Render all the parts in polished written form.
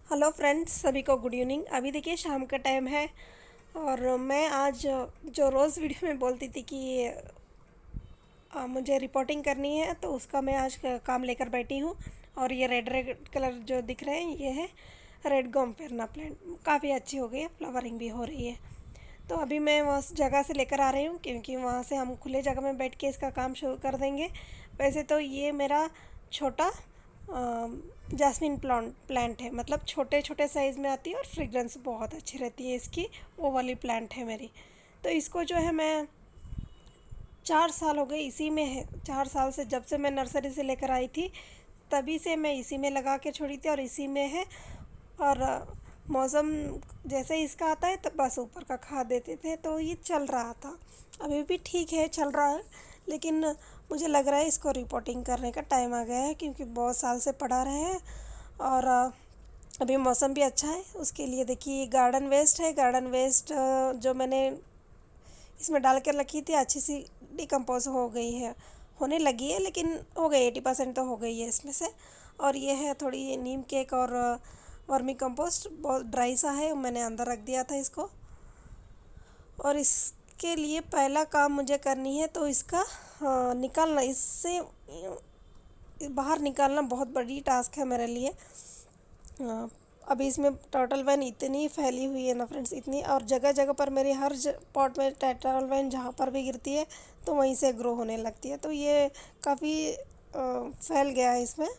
Hello friends, सभी को good evening. अभी देखिए शाम का टाइम है और मैं आज जो रोज़ वीडियो में बोलती थी कि मुझे रिपोर्टिंग करनी है, तो उसका मैं आज काम लेकर बैठी हूँ। और ये रेड रेड कलर जो दिख रहे हैं, ये है रेड गोम्पेरना प्लांट। काफ़ी अच्छी हो गई है, फ्लावरिंग भी हो रही है। तो अभी मैं उस जगह से लेकर आ रही हूँ, क्योंकि वहाँ से हम खुले जगह में बैठ के इसका काम शुरू कर देंगे। वैसे तो ये मेरा छोटा जैस्मिन प्लांट है, मतलब छोटे छोटे साइज़ में आती है और फ्रेग्रेंस बहुत अच्छी रहती है इसकी। वो वाली प्लांट है मेरी। तो इसको जो है मैं 4 साल हो गए इसी में है। 4 साल से, जब से मैं नर्सरी से लेकर आई थी तभी से मैं इसी में लगा के छोड़ी थी और इसी में है। और मौसम जैसे ही इसका आता है तो बस ऊपर का खाद देते थे, तो ये चल रहा था। अभी भी ठीक है, चल रहा है। लेकिन मुझे लग रहा है इसको रिपोर्टिंग करने का टाइम आ गया है, क्योंकि बहुत साल से पड़ा रहे हैं। और अभी मौसम भी अच्छा है उसके लिए। देखिए, गार्डन वेस्ट है। गार्डन वेस्ट जो मैंने इसमें डाल कर रखी थी, अच्छी सी डिकम्पोज हो गई है, होने लगी है, लेकिन हो गई 80% तो हो गई है इसमें से। और ये है थोड़ी नीम केक और वर्मी कंपोस्ट, बहुत ड्राई सा है, मैंने अंदर रख दिया था इसको। और इसके लिए पहला काम मुझे करनी है, तो इसका निकालना, इससे बाहर निकालना बहुत बड़ी टास्क है मेरे लिए। अभी इसमें टर्टल वैन इतनी फैली हुई है ना फ्रेंड्स, इतनी, और जगह जगह पर मेरी हर पॉट में टर्टल वैन जहाँ पर भी गिरती है तो वहीं से ग्रो होने लगती है। तो ये काफ़ी फैल गया है इसमें।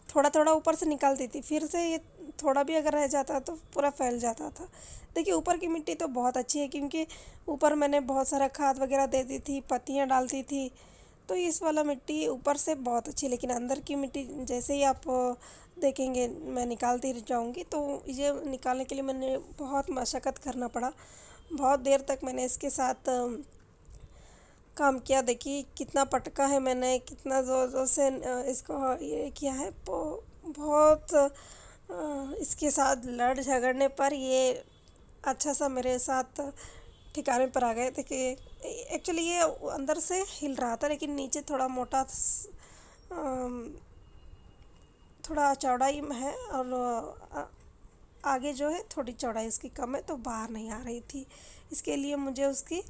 थोड़ा थोड़ा ऊपर से निकालती थी, फिर से ये थोड़ा भी अगर रह जाता तो पूरा फैल जाता था। देखिए, ऊपर की मिट्टी तो बहुत अच्छी है, क्योंकि ऊपर मैंने बहुत सारा खाद वगैरह देती थी, पत्तियाँ डालती थी। तो इस वाला मिट्टी ऊपर से बहुत अच्छी है, लेकिन अंदर की मिट्टी जैसे ही आप देखेंगे मैं निकालती जाऊंगी, तो ये निकालने के लिए मैंने बहुत मशक्क़त करना पड़ा। बहुत देर तक मैंने इसके साथ काम किया। देखिए कितना पटका है मैंने, कितना ज़ोर ज़ोर से इसको ये किया है। बहुत इसके साथ लड़ झगड़ने पर ये अच्छा सा मेरे साथ ठिकाने पर आ गए थे। कि एक्चुअली ये अंदर से हिल रहा था, लेकिन नीचे थोड़ा मोटा, थोड़ा चौड़ाई में है, और आगे जो है थोड़ी चौड़ाई उसकी कम है, तो बाहर नहीं आ रही थी। इसके लिए मुझे उसकी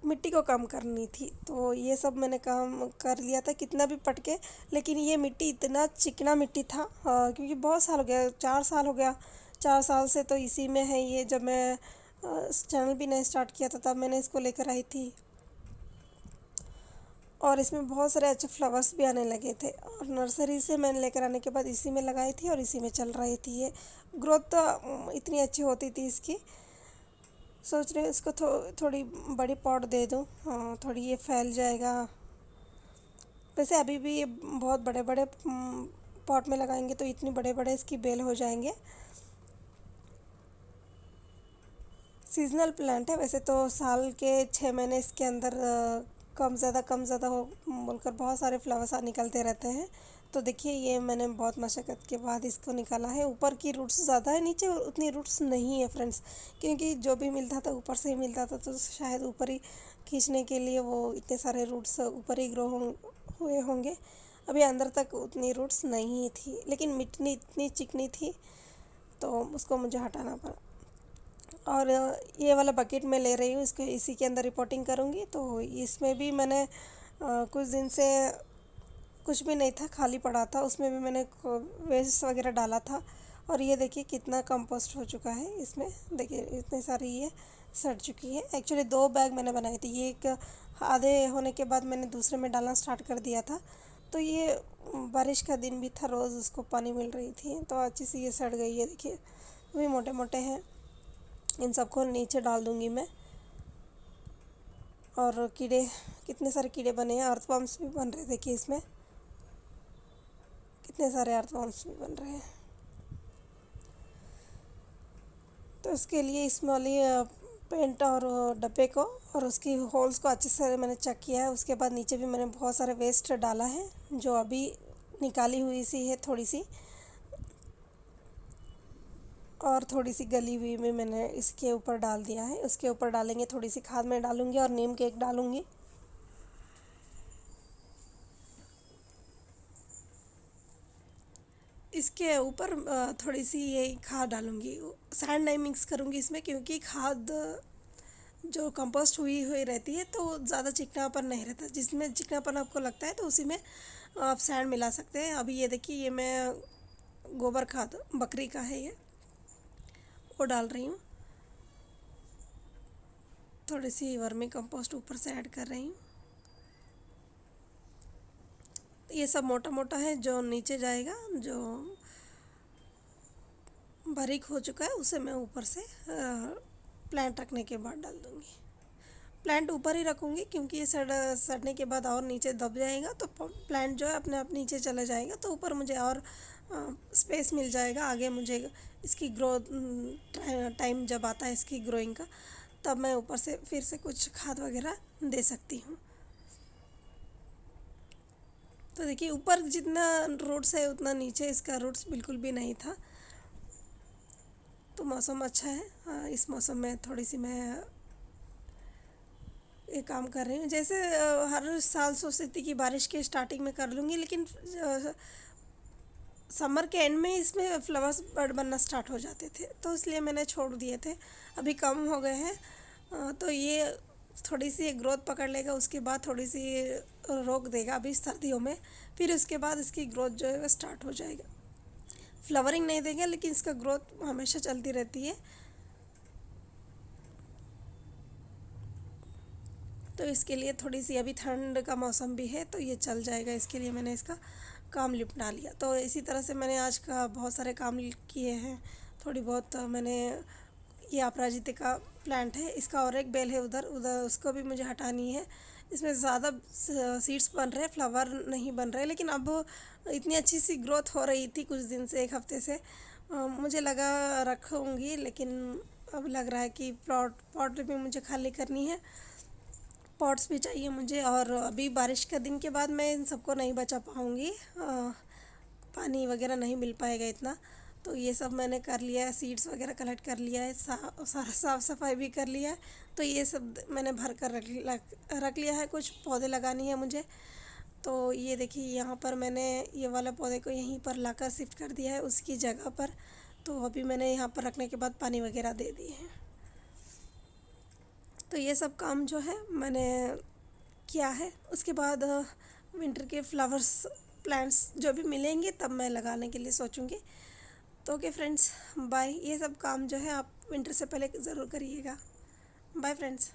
मिट्टी को कम करनी थी। तो ये सब मैंने काम कर लिया था, कितना भी पटके। लेकिन ये मिट्टी इतना चिकना मिट्टी था, क्योंकि बहुत साल हो गया, 4 साल हो गया। 4 साल से तो इसी में है ये। जब मैं चैनल भी नहीं स्टार्ट किया था तब मैंने इसको लेकर आई थी, और इसमें बहुत सारे अच्छे फ्लावर्स भी आने लगे थे। और नर्सरी से मैंने लेकर आने के बाद इसी में लगाई थी और इसी में चल रही थी ये। ग्रोथ तो इतनी अच्छी होती थी इसकी। सोच रही हूँ इसको थोड़ी बड़ी पॉट दे दूँ, थोड़ी ये फैल जाएगा। वैसे अभी भी ये बहुत बड़े बड़े पॉट में लगाएंगे तो इतनी बड़े बड़े इसकी बेल हो जाएंगे। सीजनल प्लांट है वैसे तो, साल के 6 महीने इसके अंदर कम ज़्यादा हो बोलकर बहुत सारे फ्लावर्स निकलते रहते हैं। तो देखिए, ये मैंने बहुत मशक्क़त के बाद इसको निकाला है। ऊपर की रूट्स ज़्यादा है, नीचे उतनी रूट्स नहीं है फ्रेंड्स, क्योंकि जो भी मिलता था ऊपर से ही मिलता था, तो शायद ऊपर ही खींचने के लिए वो इतने सारे रूट्स ऊपर ही ग्रो हुए होंगे। अभी अंदर तक उतनी रूट्स नहीं थी, लेकिन मिट्टी इतनी चिकनी थी तो उसको मुझे हटाना पड़ा। और ये वाला बकेट मैं ले रही हूँ, इसको इसी के अंदर रिपोर्टिंग करूँगी। तो इसमें भी मैंने कुछ दिन से कुछ भी नहीं था, खाली पड़ा था, उसमें भी मैंने वेस्ट वगैरह डाला था। और ये देखिए कितना कंपोस्ट हो चुका है इसमें। देखिए इतनी सारी ये सड़ चुकी है। एक्चुअली 2 बैग मैंने बनाई थी, ये एक आधे होने के बाद मैंने दूसरे में डालना स्टार्ट कर दिया था। तो ये बारिश का दिन भी था, रोज़ उसको पानी मिल रही थी, तो अच्छी सी ये सड़ गई है। देखिए अभी मोटे मोटे हैं। इन सबको नीचे डाल दूँगी मैं। और कीड़े, कितने सारे कीड़े बने हैं, अर्थवर्म्स भी बन रहे, देखिए इसमें कितने सारे अर्थवर्म्स भी बन रहे हैं। तो उसके लिए इसमें वाली पेंट और डब्बे को और उसकी होल्स को अच्छे से मैंने चेक किया है। उसके बाद नीचे भी मैंने बहुत सारे वेस्ट डाला है, जो अभी निकाली हुई सी है थोड़ी सी, और थोड़ी सी गली हुई में मैंने इसके ऊपर डाल दिया है। उसके ऊपर डालेंगे, थोड़ी सी खाद मैं डालूँगी और नीम केक डालूँगी। इसके ऊपर थोड़ी सी ये खाद डालूँगी, सैंड नहीं मिक्स करूँगी इसमें, क्योंकि खाद जो कंपोस्ट हुई हुई रहती है तो ज़्यादा चिकनापन नहीं रहता। जिसमें चिकनापन आपको लगता है तो उसी में आप सैंड मिला सकते हैं। अभी ये देखिए, ये मैं गोबर खाद बकरी का है, ये वो डाल रही हूँ। थोड़ी सी वर्मी कंपोस्ट ऊपर से ऐड कर रही हूँ। ये सब मोटा मोटा है जो नीचे जाएगा, जो बारीक हो चुका है उसे मैं ऊपर से प्लांट रखने के बाद डाल दूँगी। प्लांट ऊपर ही रखूँगी क्योंकि ये सड़ने के बाद और नीचे दब जाएगा तो प्लांट जो है अपने आप नीचे चला जाएगा, तो ऊपर मुझे और स्पेस मिल जाएगा। आगे मुझे इसकी ग्रोथ टाइम जब आता है इसकी ग्रोइंग का, तब मैं ऊपर से फिर से कुछ खाद वगैरह दे सकती हूँ। तो देखिए, ऊपर जितना रूट्स है उतना नीचे इसका रूट्स बिल्कुल भी नहीं था। तो मौसम अच्छा है। इस मौसम में थोड़ी सी मैं ये काम कर रही हूँ। जैसे हर साल सोचती थी कि बारिश के स्टार्टिंग में कर लूँगी, लेकिन समर के एंड में इसमें फ्लावर्स बड बनना स्टार्ट हो जाते थे, तो इसलिए मैंने छोड़ दिए थे। अभी कम हो गए हैं, तो ये थोड़ी सी ग्रोथ पकड़ लेगा, उसके बाद थोड़ी सी रोक देगा अभी सर्दियों में, फिर उसके बाद इसकी ग्रोथ जो है वो स्टार्ट हो जाएगा। फ्लावरिंग नहीं देगा लेकिन इसका ग्रोथ हमेशा चलती रहती है। तो इसके लिए थोड़ी सी अभी ठंड का मौसम भी है तो ये चल जाएगा, इसके लिए मैंने इसका काम निपटा लिया। तो इसी तरह से मैंने आज का बहुत सारे काम किए हैं। थोड़ी बहुत मैंने, ये अपराजिता का प्लांट है, इसका और एक बेल है उधर उधर, उसको भी मुझे हटानी है। इसमें ज़्यादा सीड्स बन रहे, फ्लावर नहीं बन रहे, लेकिन अब इतनी अच्छी सी ग्रोथ हो रही थी कुछ दिन से, एक हफ्ते से मुझे लगा रखूँगी, लेकिन अब लग रहा है कि पॉट भी मुझे खाली करनी है, पॉट्स भी चाहिए मुझे। और अभी बारिश का दिन के बाद मैं इन सबको नहीं बचा पाऊँगी, पानी वगैरह नहीं मिल पाएगा इतना। तो ये सब मैंने कर लिया है, सीड्स वगैरह कलेक्ट कर लिया है, सारा साफ़ सफाई भी कर लिया है। तो ये सब मैंने भर कर रख लिया है। कुछ पौधे लगानी है मुझे, तो ये देखिए यहाँ पर मैंने ये वाला पौधे को यहीं पर लाकर शिफ्ट कर दिया है उसकी जगह पर। तो अभी मैंने यहाँ पर रखने के बाद पानी वगैरह दे दिए हैं। तो ये सब काम जो है मैंने किया है। उसके बाद विंटर के फ्लावर्स प्लांट्स जो भी मिलेंगे तब मैं लगाने के लिए सोचूंगी। तो ओके फ्रेंड्स, बाय। ये सब काम जो है आप विंटर से पहले ज़रूर करिएगा। Bye friends.